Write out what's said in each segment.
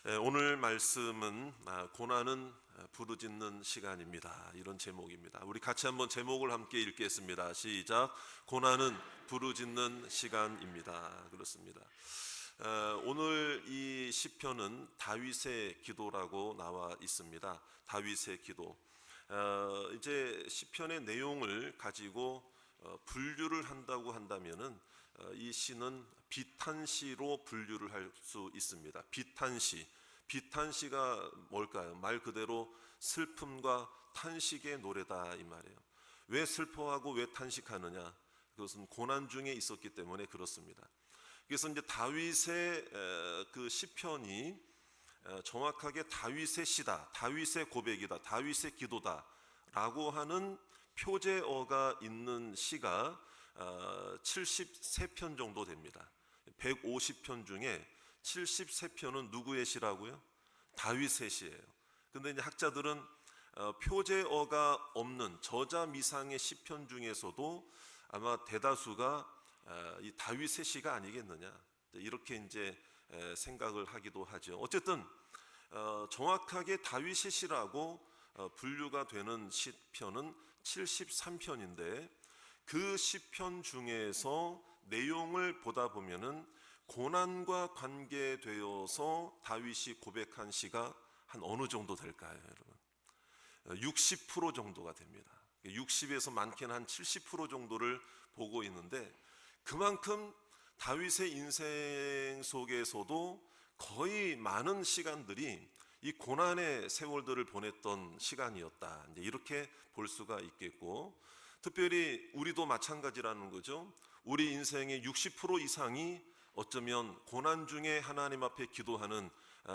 오늘 말씀은 고난은 부르짖는 시간입니다. 이런 제목입니다. 우리 같이 한번 제목을 함께 읽겠습니다. 시작. 고난은 부르짖는 시간입니다. 그렇습니다. 오늘 이 시편은 다윗의 기도라고 나와 있습니다. 다윗의 기도. 이제 시편의 내용을 가지고 분류를 한다고 한다면은 이 시는 비탄시로 분류를 할 수 있습니다. 비탄시가 뭘까요? 말 그대로 슬픔과 탄식의 노래다 이 말이에요. 왜 슬퍼하고 왜 탄식하느냐? 그것은 고난 중에 있었기 때문에 그렇습니다. 그래서 이제 다윗의 그 시편이 정확하게 다윗의 시다, 다윗의 고백이다, 다윗의 기도다라고 하는 표제어가 있는 시가 73편 정도 됩니다. 150편 중에 73편은 누구의 시라고요? 다윗의 시예요. 근데 이제 학자들은 표제어가 없는 저자미상의 시편 중에서도 아마 대다수가 이 다윗의 시가 아니겠느냐, 이렇게 이제 생각을 하기도 하죠. 어쨌든 정확하게 다윗의 시라고 분류가 되는 시편은 73편인데 그 시편 중에서 내용을 보다 보면은 고난과 관계되어서 다윗이 고백한 시가 한 어느 정도 될까요, 여러분? 60% 정도가 됩니다. 60에서 많게는 한 70% 정도를 보고 있는데, 그만큼 다윗의 인생 속에서도 거의 많은 시간들이 이 고난의 세월들을 보냈던 시간이었다, 이렇게 볼 수가 있겠고, 특별히 우리도 마찬가지라는 거죠. 우리 인생의 60% 이상이 어쩌면 고난 중에 하나님 앞에 기도하는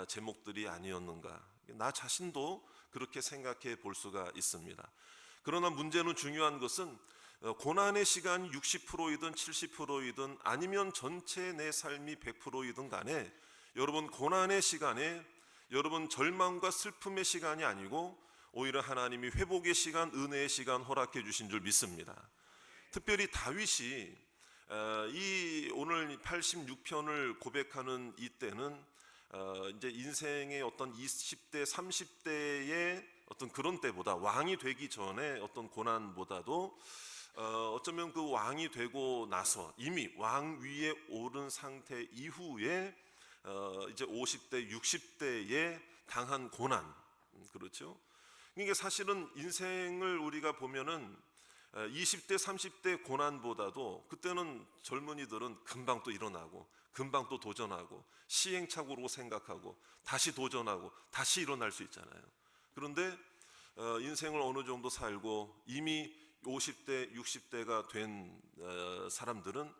제목들이 아니었는가, 나 자신도 그렇게 생각해 볼 수가 있습니다. 그러나 문제는, 중요한 것은 고난의 시간이 60%이든 70%이든 아니면 전체 내 삶이 100%이든 간에 여러분, 고난의 시간에 여러분 절망과 슬픔의 시간이 아니고 오히려 하나님이 회복의 시간, 은혜의 시간 허락해 주신 줄 믿습니다. 특별히 다윗이 이 오늘 86편을 고백하는 이때는 이제 인생의 어떤 20대, 30대의 어떤 그런 때보다, 왕이 되기 전에 어떤 고난보다도 어쩌면 그 왕이 되고 나서 이미 왕 위에 오른 상태 이후에 이제 50대, 60대에 당한 고난, 그렇죠? 이게 사실은 인생을 우리가 보면은 20대, 30대 고난보다도 그때는 젊은이들은 금방 또 일어나고 금방 또 도전하고 시행착오로 생각하고 다시 도전하고 다시 일어날 수 있잖아요. 그런데 인생을 어느 정도 살고 이미 50대, 60대가 된 사람들은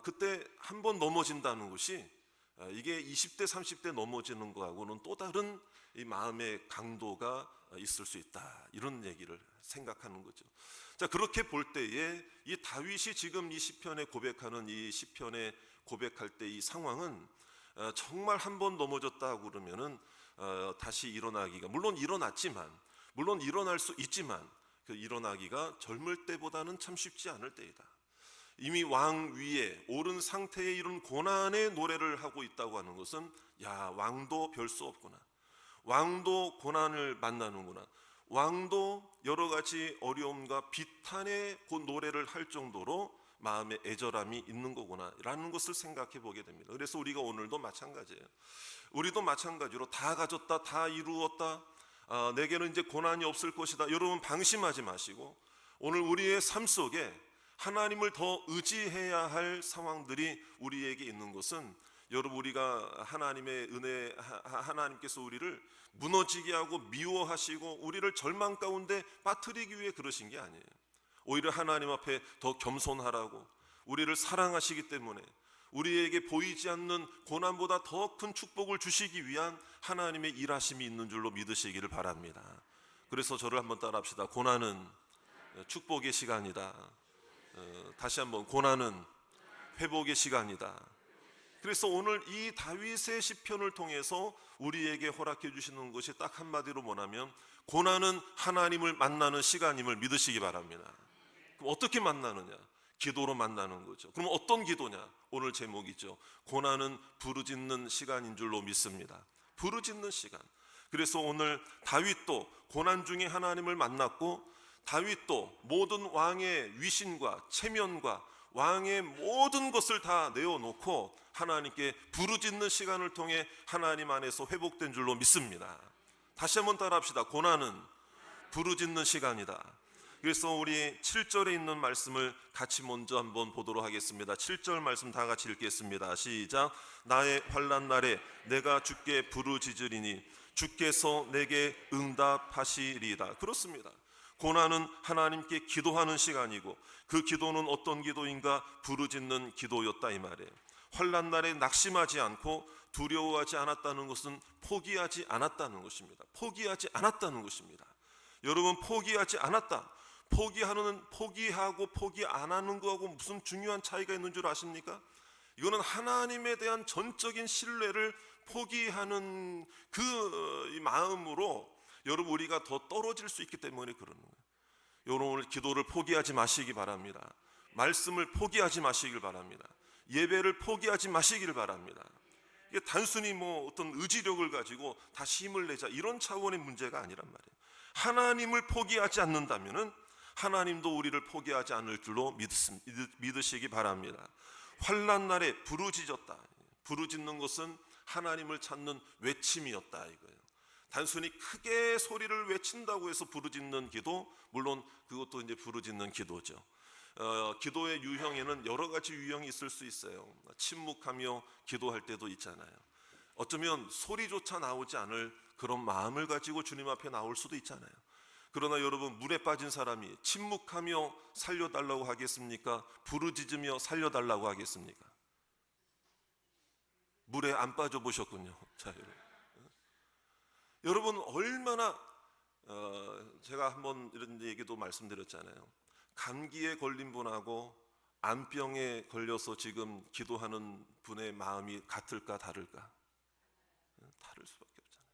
그때 한 번 넘어진다는 것이 이게 20대, 30대 넘어지는 거하고는 또 다른 이 마음의 강도가 있을 수 있다, 이런 얘기를 생각하는 거죠. 자, 그렇게 볼 때에 이 다윗이 지금 이 시편에 고백하는, 이 시편에 고백할 때 이 상황은 정말 한 번 넘어졌다고 그러면은 다시 일어나기가, 물론 일어났지만, 물론 일어날 수 있지만 그 일어나기가 젊을 때보다는 참 쉽지 않을 때이다. 이미 왕 위에 오른 상태에 이런 고난의 노래를 하고 있다고 하는 것은, 야, 왕도 별 수 없구나, 왕도 고난을 만나는구나, 왕도 여러 가지 어려움과 비탄의 그 노래를 할 정도로 마음의 애절함이 있는 거구나 라는 것을 생각해 보게 됩니다. 그래서 우리가 오늘도 마찬가지예요. 우리도 마찬가지로 다 가졌다, 다 이루었다, 내게는 이제 고난이 없을 것이다, 여러분 방심하지 마시고 오늘 우리의 삶 속에 하나님을 더 의지해야 할 상황들이 우리에게 있는 것은, 여러분, 우리가 하나님의 은혜, 하나님께서 우리를 무너지게 하고 미워하시고 우리를 절망 가운데 빠뜨리기 위해 그러신 게 아니에요. 오히려 하나님 앞에 더 겸손하라고, 우리를 사랑하시기 때문에 우리에게 보이지 않는 고난보다 더 큰 축복을 주시기 위한 하나님의 일하심이 있는 줄로 믿으시기를 바랍니다. 그래서 저를 한번 따라합시다. 고난은 축복의 시간이다. 다시 한번, 고난은 회복의 시간이다. 그래서 오늘 이 다윗의 시편을 통해서 우리에게 허락해 주시는 것이 딱 한마디로 뭐냐면, 고난은 하나님을 만나는 시간임을 믿으시기 바랍니다. 그럼 어떻게 만나느냐? 기도로 만나는 거죠. 그럼 어떤 기도냐? 오늘 제목이죠. 고난은 부르짖는 시간인 줄로 믿습니다. 부르짖는 시간. 그래서 오늘 다윗도 고난 중에 하나님을 만났고, 다윗도 모든 왕의 위신과 체면과 왕의 모든 것을 다 내어놓고 하나님께 부르짖는 시간을 통해 하나님 안에서 회복된 줄로 믿습니다. 다시 한번 따라합시다. 고난은 부르짖는 시간이다. 그래서 우리 7절에 있는 말씀을 같이 먼저 한번 보도록 하겠습니다. 7절 말씀 다 같이 읽겠습니다. 시작. 나의 환난 날에 내가 주께 부르짖으리니 주께서 내게 응답하시리이다. 그렇습니다. 고난은 하나님께 기도하는 시간이고, 그 기도는 어떤 기도인가? 부르짖는 기도였다 이 말이에요. 환난 날에 낙심하지 않고 두려워하지 않았다는 것은 포기하지 않았다는 것입니다. 포기하지 않았다는 것입니다. 여러분, 포기하지 않았다. 포기하고 포기 안 하는 거하고 무슨 중요한 차이가 있는 줄 아십니까? 이거는 하나님에 대한 전적인 신뢰를 포기하는 그 마음으로 여러분 우리가 더 떨어질 수 있기 때문에 그러는 거예요. 여러분, 오늘 기도를 포기하지 마시기 바랍니다. 말씀을 포기하지 마시길 바랍니다. 예배를 포기하지 마시기를 바랍니다. 이게 단순히 뭐 어떤 의지력을 가지고 다시 힘을 내자 이런 차원의 문제가 아니란 말이에요. 하나님을 포기하지 않는다면은 하나님도 우리를 포기하지 않을 줄로 믿으시기 바랍니다. 환난 날에 부르짖었다. 부르짖는 것은 하나님을 찾는 외침이었다 이거예요. 단순히 크게 소리를 외친다고 해서 부르짖는 기도, 물론 그것도 이제 부르짖는 기도죠. 기도의 유형에는 여러 가지 유형이 있을 수 있어요. 침묵하며 기도할 때도 있잖아요. 어쩌면 소리조차 나오지 않을 그런 마음을 가지고 주님 앞에 나올 수도 있잖아요. 그러나 여러분, 물에 빠진 사람이 침묵하며 살려달라고 하겠습니까? 부르짖으며 살려달라고 하겠습니까? 물에 안 빠져보셨군요. 자, 여러분 얼마나 제가 한번 이런 얘기도 말씀드렸잖아요. 감기에 걸린 분하고 암병에 걸려서 지금 기도하는 분의 마음이 같을까 다를까? 다를 수밖에 없잖아요.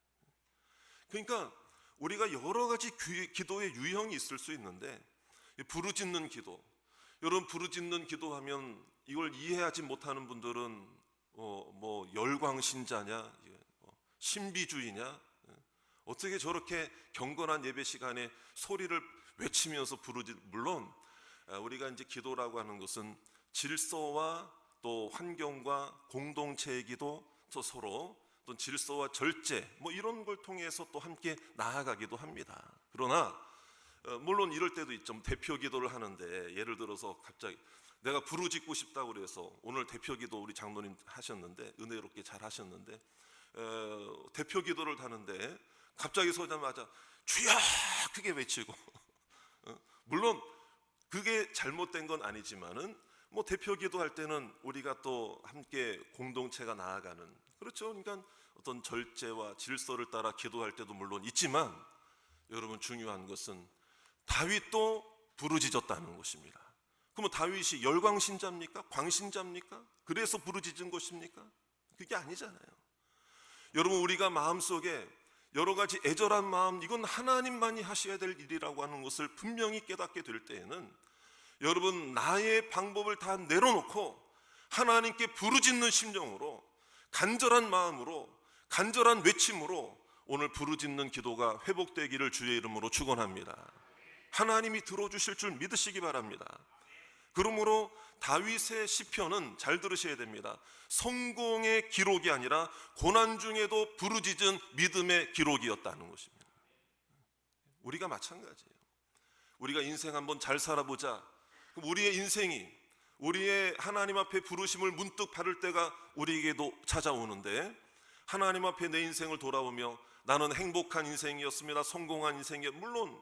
그러니까 우리가 여러 가지 기도의 유형이 있을 수 있는데, 부르짖는 기도, 여러분 부르짖는 기도하면 이걸 이해하지 못하는 분들은 뭐 열광신자냐, 신비주의냐, 어떻게 저렇게 경건한 예배 시간에 소리를 외치면서 물론 우리가 이제 기도라고 하는 것은 질서와 또 환경과 공동체의 기도, 또 서로 또 질서와 절제 뭐 이런 걸 통해서 또 함께 나아가기도 합니다. 그러나 물론 이럴 때도 있죠. 대표 기도를 하는데 예를 들어서 갑자기 내가 부르짖고 싶다고 그래서 오늘 대표 기도 우리 장로님 하셨는데 은혜롭게 잘 하셨는데 대표 기도를 하는데 갑자기 서자마자 주여 크게 외치고 물론 그게 잘못된 건 아니지만은 뭐 대표 기도할 때는 우리가 또 함께 공동체가 나아가는, 그렇죠. 그러니까 어떤 절제와 질서를 따라 기도할 때도 물론 있지만, 여러분 중요한 것은 다윗도 부르짖었다는 것입니다. 그러면 다윗이 열광신자입니까? 광신자입니까? 그래서 부르짖은 것입니까? 그게 아니잖아요. 여러분, 우리가 마음속에 여러 가지 애절한 마음, 이건 하나님만이 하셔야 될 일이라고 하는 것을 분명히 깨닫게 될 때에는 여러분, 나의 방법을 다 내려놓고 하나님께 부르짖는 심정으로, 간절한 마음으로, 간절한 외침으로 오늘 부르짖는 기도가 회복되기를 주의 이름으로 축원합니다. 하나님이 들어주실 줄 믿으시기 바랍니다. 그러므로 다윗의 시편은 잘 들으셔야 됩니다. 성공의 기록이 아니라 고난 중에도 부르짖은 믿음의 기록이었다는 것입니다. 우리가 마찬가지예요. 우리가 인생 한번 잘 살아보자. 그럼 우리의 인생이, 우리의 하나님 앞에 부르심을 문득 받을 때가 우리에게도 찾아오는데, 하나님 앞에 내 인생을 돌아보며 나는 행복한 인생이었습니다, 성공한 인생이었, 물론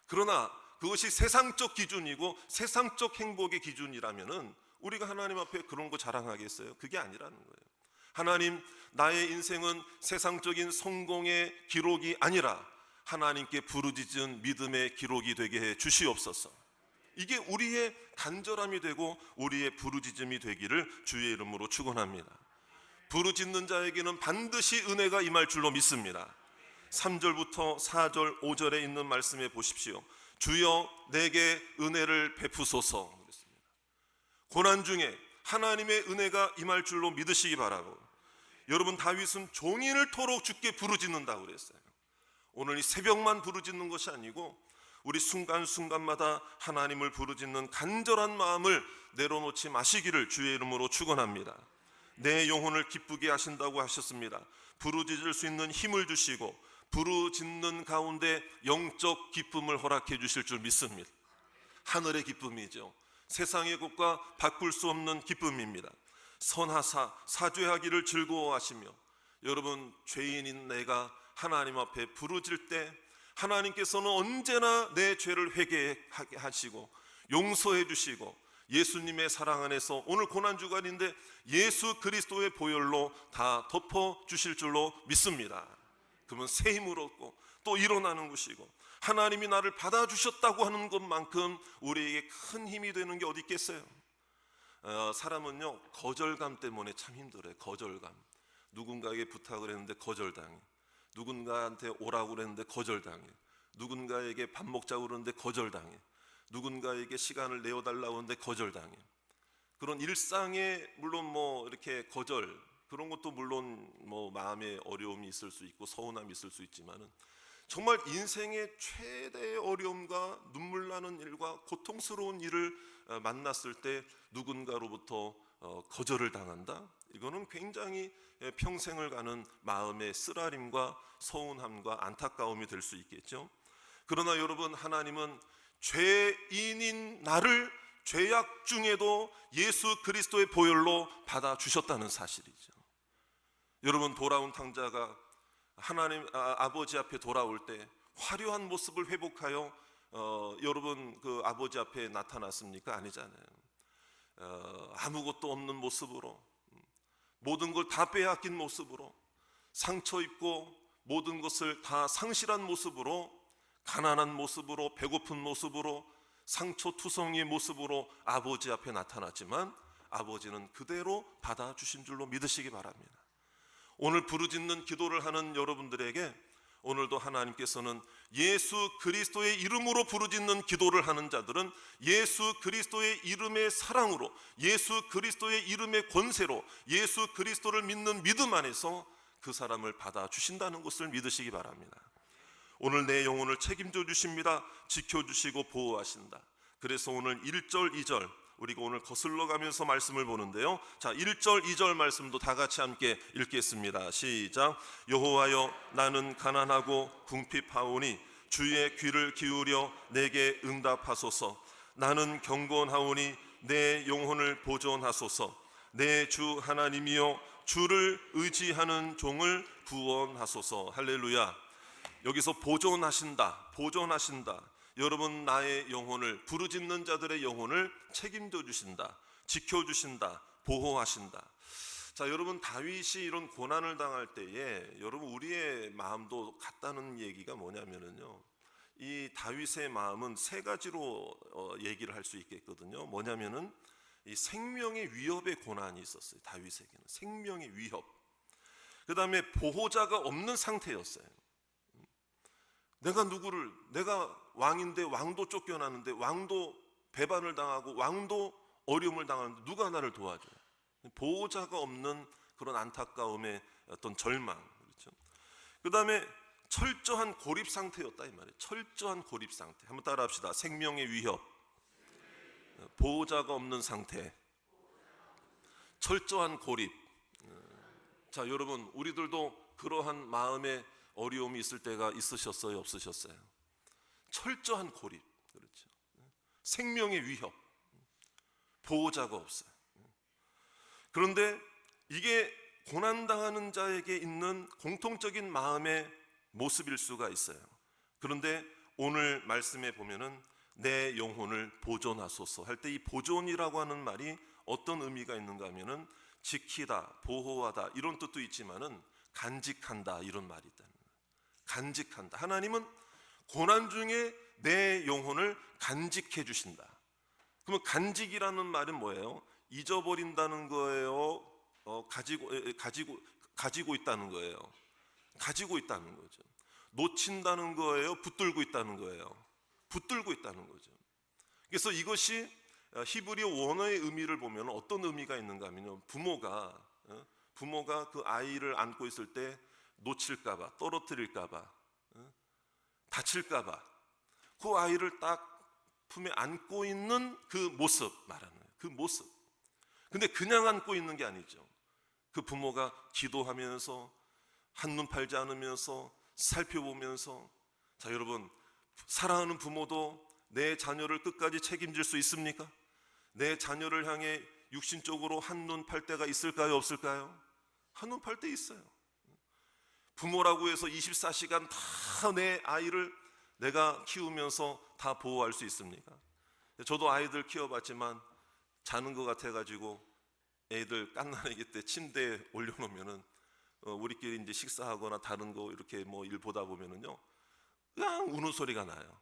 그러나 그것이 세상적 기준이고 세상적 행복의 기준이라면은 우리가 하나님 앞에 그런 거 자랑하겠어요? 그게 아니라는 거예요. 하나님, 나의 인생은 세상적인 성공의 기록이 아니라 하나님께 부르짖은 믿음의 기록이 되게 해 주시옵소서. 이게 우리의 간절함이 되고 우리의 부르짖음이 되기를 주의 이름으로 축원합니다. 부르짖는 자에게는 반드시 은혜가 임할 줄로 믿습니다. 3절부터 4절 5절에 있는 말씀에 보십시오. 주여 내게 은혜를 베푸소서 그랬습니다. 고난 중에 하나님의 은혜가 임할 줄로 믿으시기 바라고, 여러분, 다윗은 종일 토록 주께 부르짖는다고 그랬어요. 오늘 이 새벽만 부르짖는 것이 아니고 우리 순간순간마다 하나님을 부르짖는 간절한 마음을 내려놓지 마시기를 주의 이름으로 축원합니다. 내 영혼을 기쁘게 하신다고 하셨습니다. 부르짖을 수 있는 힘을 주시고 부르짖는 가운데 영적 기쁨을 허락해 주실 줄 믿습니다. 하늘의 기쁨이죠. 세상의 것과 바꿀 수 없는 기쁨입니다. 선하사 사죄하기를 즐거워하시며, 여러분, 죄인인 내가 하나님 앞에 부르짖을 때 하나님께서는 언제나 내 죄를 회개하게 하시고 용서해 주시고 예수님의 사랑 안에서 오늘 고난주간인데 예수 그리스도의 보혈로 다 덮어주실 줄로 믿습니다. 그러면 새 힘을 얻고 또 일어나는 것이고, 하나님이 나를 받아주셨다고 하는 것만큼 우리에게 큰 힘이 되는 게 어디 있겠어요? 사람은요, 거절감 때문에 참 힘들어요. 거절감. 누군가에게 부탁을 했는데 거절당해. 누군가한테 오라고 그랬는데 거절당해. 누군가에게 밥 먹자고 그러는데 거절당해. 누군가에게 시간을 내어달라고 하는데 거절당해. 그런 일상에 물론 뭐 이렇게 거절, 그런 것도 물론 뭐 마음에 어려움이 있을 수 있고 서운함이 있을 수 있지만은, 정말 인생의 최대의 어려움과 눈물 나는 일과 고통스러운 일을 만났을 때 누군가로부터 거절을 당한다? 이거는 굉장히 평생을 가는 마음의 쓰라림과 서운함과 안타까움이 될 수 있겠죠. 그러나 여러분, 하나님은 죄인인 나를 죄악 중에도 예수 그리스도의 보혈로 받아주셨다는 사실이죠. 여러분, 돌아온 탕자가 하나님 아버지 앞에 돌아올 때 화려한 모습을 회복하여 여러분 그 아버지 앞에 나타났습니까? 아니잖아요. 아무것도 없는 모습으로, 모든 걸 다 빼앗긴 모습으로, 상처 입고 모든 것을 다 상실한 모습으로, 가난한 모습으로, 배고픈 모습으로, 상처투성이의 모습으로 아버지 앞에 나타났지만 아버지는 그대로 받아주신 줄로 믿으시기 바랍니다. 오늘 부르짖는 기도를 하는 여러분들에게 오늘도 하나님께서는 예수 그리스도의 이름으로 부르짖는 기도를 하는 자들은 예수 그리스도의 이름의 사랑으로, 예수 그리스도의 이름의 권세로, 예수 그리스도를 믿는 믿음 안에서 그 사람을 받아주신다는 것을 믿으시기 바랍니다. 오늘 내 영혼을 책임져 주십니다. 지켜주시고 보호하신다. 그래서 오늘 1절 2절 우리가 오늘 거슬러 가면서 말씀을 보는데요. 자, 1절 2절 말씀도 다 같이 함께 읽겠습니다. 시작. 여호와여, 나는 가난하고 궁핍하오니 주의 귀를 기울여 내게 응답하소서. 나는 경건하오니 내 영혼을 보존하소서. 내 주 하나님이여, 주를 의지하는 종을 구원하소서. 할렐루야. 여기서 보존하신다, 보존하신다. 여러분, 나의 영혼을, 부르짖는 자들의 영혼을 책임져 주신다, 지켜주신다, 보호하신다. 자, 여러분, 다윗이 이런 고난을 당할 때에 여러분 우리의 마음도 같다는 얘기가 뭐냐면은요, 이 다윗의 마음은 세 가지로 얘기를 할 수 있겠거든요. 뭐냐면은 이 생명의 위협의 고난이 있었어요. 다윗에게는 생명의 위협. 그 다음에 보호자가 없는 상태였어요. 내가 왕인데 왕도 쫓겨나는데, 왕도 배반을 당하고 왕도 어려움을 당하는데 누가 나를 도와줘요? 보호자가 없는 그런 안타까움의 어떤 절망. 그렇죠? 그 다음에 철저한 고립 상태였다 이 말이에요. 철저한 고립 상태. 한번 따라합시다. 생명의 위협, 보호자가 없는 상태, 철저한 고립. 자, 여러분, 우리들도 그러한 마음의 어려움이 있을 때가 있으셨어요? 없으셨어요? 철저한 고립, 그렇죠. 생명의 위협, 보호자가 없어요. 그런데 이게 고난당하는 자에게 있는 공통적인 마음의 모습일 수가 있어요. 그런데 오늘 말씀에 보면은 내 영혼을 보존하소서 할 때 이 보존이라고 하는 말이 어떤 의미가 있는가 하면은 지키다, 보호하다 이런 뜻도 있지만은 간직한다 이런 말이 있다는 거예요. 간직한다. 하나님은 고난 중에 내 영혼을 간직해 주신다. 그러면 간직이라는 말은 뭐예요? 잊어버린다는 거예요? 가지고 있다는 거예요? 가지고 있다는 거죠. 놓친다는 거예요? 붙들고 있다는 거예요? 붙들고 있다는 거죠. 그래서 이것이 히브리 원어의 의미를 보면 어떤 의미가 있는가 하면요, 부모가 부모가 그 아이를 안고 있을 때 놓칠까봐, 떨어뜨릴까봐, 다칠까봐 그 아이를 딱 품에 안고 있는 그 모습 말하는 거예요. 그 모습. 근데 그냥 안고 있는 게 아니죠. 그 부모가 기도하면서 한눈 팔지 않으면서 살펴보면서, 자 여러분, 사랑하는 부모도 내 자녀를 끝까지 책임질 수 있습니까? 내 자녀를 향해 육신적으로 한눈 팔 때가 있을까요, 없을까요? 한눈 팔 때 있어요. 부모라고 해서 24시간 다 내 아이를 내가 키우면서 다 보호할 수 있습니까? 저도 아이들 키워봤지만 자는 것 같아가지고 애들 갓난아기 때 침대에 올려놓으면은 우리끼리 이제 식사하거나 다른 거 이렇게 뭐 일 보다 보면은요, 그냥 우는 소리가 나요.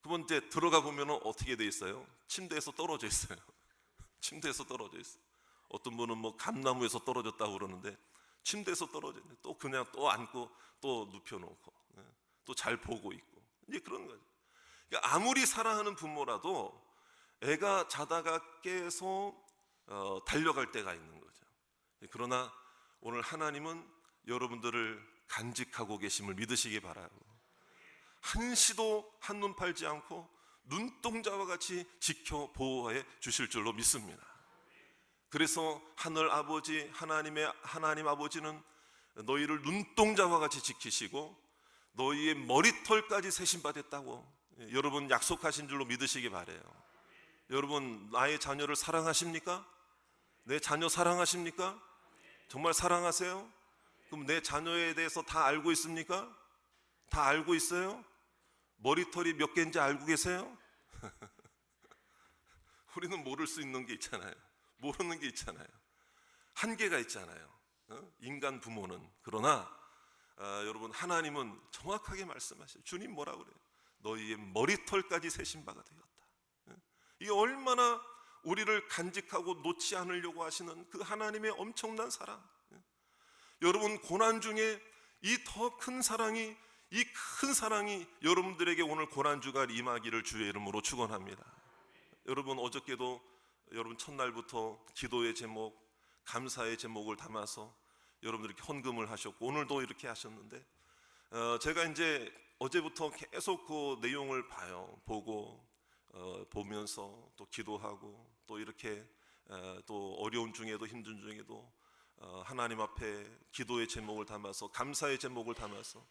그번 이제 들어가 보면은 어떻게 돼 있어요? 침대에서 떨어져 있어요. 침대에서 떨어져 있어. 어떤 분은 뭐 감나무에서 떨어졌다고 그러는데 침대에서 떨어져 있네. 또 그냥 또 안고 또 눕혀놓고 또 잘 보고 있고 이제 그런 거죠. 그러니까 아무리 사랑하는 부모라도 애가 자다가 깨서 달려갈 때가 있는 거죠. 그러나 오늘 하나님은 여러분들을 간직하고 계심을 믿으시기 바라고, 한시도 한눈 팔지 않고 눈동자와 같이 지켜 보호해 주실 줄로 믿습니다. 그래서 하늘 아버지, 하나님 아버지는 너희를 눈동자와 같이 지키시고 너희의 머리털까지 세심받았다고 여러분 약속하신 줄로 믿으시기 바라요. 여러분, 나의 자녀를 사랑하십니까? 내 자녀 사랑하십니까? 정말 사랑하세요? 그럼 내 자녀에 대해서 다 알고 있습니까? 다 알고 있어요? 머리털이 몇 개인지 알고 계세요? 우리는 모를 수 있는 게 있잖아요. 모르는 게 있잖아요. 한계가 있잖아요. 인간 부모는. 그러나 여러분, 하나님은 정확하게 말씀하셔요. 주님 뭐라고 그래요? 너희의 머리털까지 세신 바가 되었다. 이게 얼마나 우리를 간직하고 놓지 않으려고 하시는 그 하나님의 엄청난 사랑. 여러분, 고난 중에 이 더 큰 사랑이, 이 큰 사랑이 여러분들에게 오늘 고난주가 임하기를 주의 이름으로 축원합니다. 여러분, 어저께도 여러분 첫날부터 기도의 제목, 감사의 제목을 담아서 여러분들이 헌금을 하셨고 오늘도 이렇게 하셨는데, 제가 이제 어제부터 계속 그 내용을 보고 보면서 또 기도하고 또 이렇게 또 어려운 중에도 힘든 중에도 하나님 앞에 기도의 제목을 담아서, 감사의 제목을 담아서,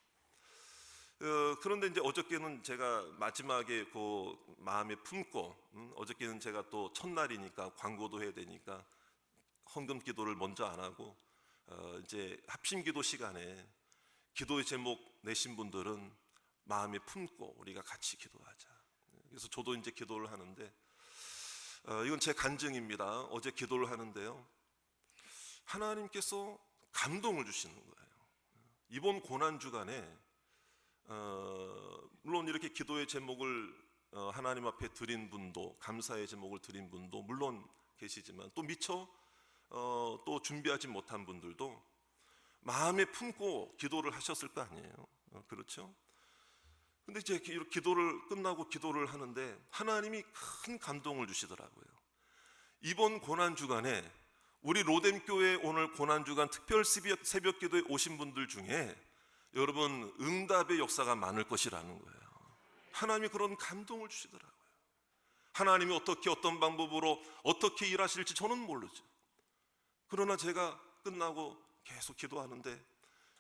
그런데 이제 어저께는 제가 마지막에 그 마음에 품고, 어저께는 제가 또 첫날이니까 광고도 해야 되니까 헌금 기도를 먼저 안 하고 이제 합심 기도 시간에 기도의 제목 내신 분들은 마음에 품고 우리가 같이 기도하자. 그래서 저도 이제 기도를 하는데, 이건 제 간증입니다. 어제 기도를 하는데요, 하나님께서 감동을 주시는 거예요. 이번 고난 주간에 물론 이렇게 기도의 제목을 하나님 앞에 드린 분도, 감사의 제목을 드린 분도 물론 계시지만 또 미처 또 준비하지 못한 분들도 마음에 품고 기도를 하셨을 거 아니에요. 그렇죠? 근데 이제 기도를 끝나고 기도를 하는데 하나님이 큰 감동을 주시더라고요. 이번 고난 주간에 우리 로뎀교회 오늘 고난 주간 특별 새벽 기도에 오신 분들 중에 여러분 응답의 역사가 많을 것이라는 거예요. 하나님이 그런 감동을 주시더라고요. 하나님이 어떻게, 어떤 방법으로 어떻게 일하실지 저는 모르죠. 그러나 제가 끝나고 계속 기도하는데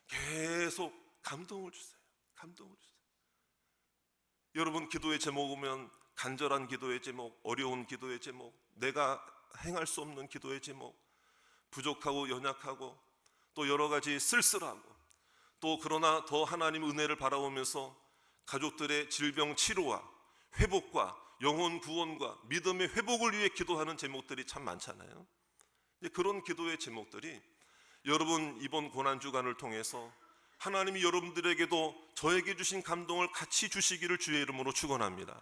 계속 감동을 주세요. 감동을 주세요. 여러분, 기도의 제목 오면 간절한 기도의 제목, 어려운 기도의 제목, 내가 행할 수 없는 기도의 제목, 부족하고 연약하고 또 여러 가지 쓸쓸하고, 또 그러나 더 하나님 은혜를 바라보면서 가족들의 질병 치료와 회복과 영혼 구원과 믿음의 회복을 위해 기도하는 제목들이 참 많잖아요. 그런 기도의 제목들이 여러분 이번 고난주간을 통해서 하나님이 여러분들에게도 저에게 주신 감동을 같이 주시기를 주의 이름으로 축원합니다.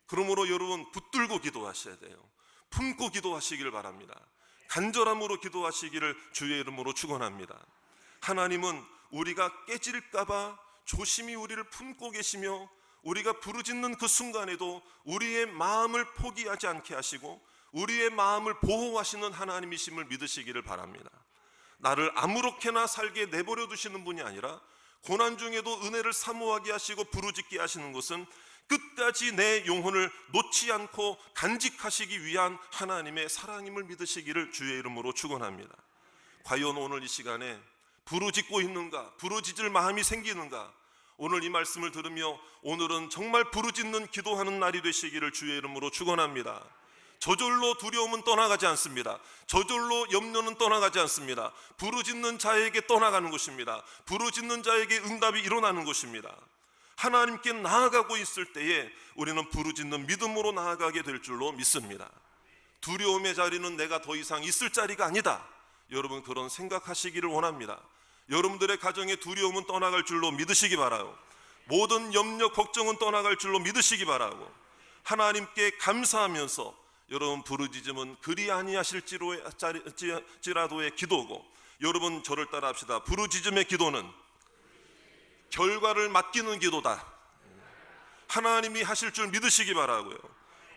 그러므로 여러분 붙들고 기도하셔야 돼요. 품고 기도하시기를 바랍니다. 간절함으로 기도하시기를 주의 이름으로 축원합니다. 하나님은 우리가 깨질까봐 조심히 우리를 품고 계시며 우리가 부르짖는 그 순간에도 우리의 마음을 포기하지 않게 하시고 우리의 마음을 보호하시는 하나님이심을 믿으시기를 바랍니다. 나를 아무렇게나 살게 내버려 두시는 분이 아니라 고난 중에도 은혜를 사모하게 하시고 부르짖게 하시는 것은 끝까지 내 영혼을 놓지 않고 간직하시기 위한 하나님의 사랑임을 믿으시기를 주의 이름으로 축원합니다. 과연 오늘 이 시간에 부르짖고 있는가? 부르짖을 마음이 생기는가? 오늘 이 말씀을 들으며 오늘은 정말 부르짖는 기도하는 날이 되시기를 주의 이름으로 축원합니다. 저절로 두려움은 떠나가지 않습니다. 저절로 염려는 떠나가지 않습니다. 부르짖는 자에게 떠나가는 것입니다. 부르짖는 자에게 응답이 일어나는 것입니다. 하나님께 나아가고 있을 때에 우리는 부르짖는 믿음으로 나아가게 될 줄로 믿습니다. 두려움의 자리는 내가 더 이상 있을 자리가 아니다. 여러분 그런 생각하시기를 원합니다. 여러분들의 가정의 두려움은 떠나갈 줄로 믿으시기 바라요. 모든 염려 걱정은 떠나갈 줄로 믿으시기 바라고, 하나님께 감사하면서 여러분 부르짖음은 그리 아니하실지라도의 기도고, 여러분 저를 따라 합시다. 부르짖음의 기도는 결과를 맡기는 기도다. 하나님이 하실 줄 믿으시기 바라고요.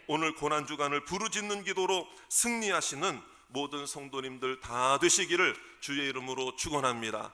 오늘 고난주간을 부르짖는 기도로 승리하시는 모든 성도님들 다 되시기를 주의 이름으로 축원합니다.